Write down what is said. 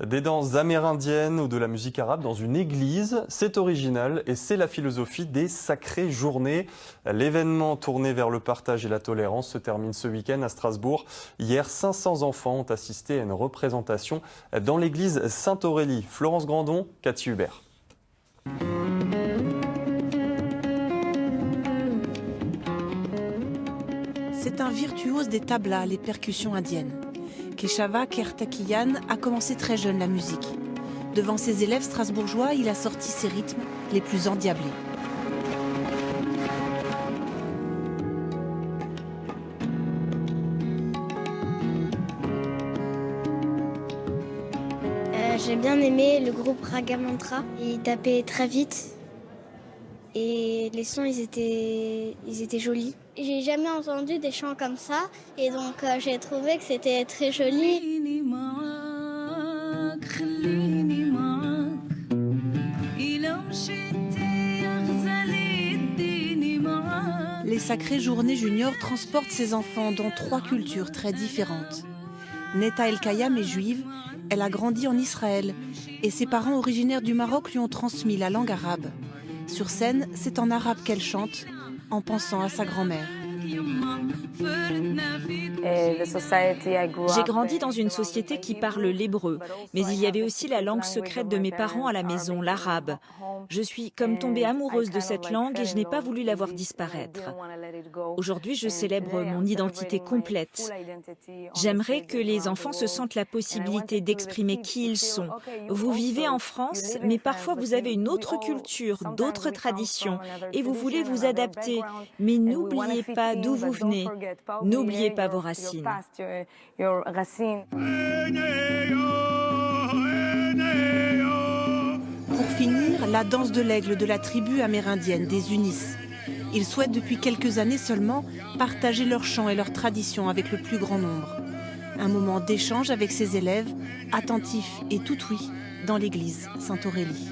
Des danses amérindiennes ou de la musique arabe dans une église, c'est original et c'est la philosophie des sacrées journées. L'événement tourné vers le partage et la tolérance se termine ce week-end à Strasbourg. Hier, 500 enfants ont assisté à une représentation dans l'église Sainte-Aurélie. Florence Grandon, Cathy Hubert. C'est un virtuose des tablas, les percussions indiennes. Keshava Kertakiyan a commencé très jeune la musique. Devant ses élèves strasbourgeois, il a sorti ses rythmes les plus endiablés. J'ai bien aimé le groupe Ragamantra. Ils tapaient très vite et les sons ils étaient jolis. J'ai jamais entendu des chants comme ça et donc j'ai trouvé que c'était très joli. Les Sacrées Journées Juniors transportent ses enfants dans 3 cultures très différentes. Neta El Kayam est juive, elle a grandi en Israël et ses parents originaires du Maroc lui ont transmis la langue arabe. Sur scène, c'est en arabe qu'elle chante, en pensant à sa grand-mère. J'ai grandi dans une société qui parle l'hébreu, mais il y avait aussi la langue secrète de mes parents à la maison, l'arabe. Je suis comme tombée amoureuse de cette langue et je n'ai pas voulu la voir disparaître. Aujourd'hui, je célèbre mon identité complète. J'aimerais que les enfants se sentent la possibilité d'exprimer qui ils sont. Vous vivez en France, mais parfois vous avez une autre culture, d'autres traditions, et vous voulez vous adapter. Mais n'oubliez pas d'où vous venez. N'oubliez pas vos racines. Pour finir, la danse de l'aigle de la tribu amérindienne des Unis. Ils souhaitent depuis quelques années seulement partager leurs chants et leurs traditions avec le plus grand nombre. Un moment d'échange avec ses élèves, attentifs et tout ouïs, dans l'église Sainte-Aurélie.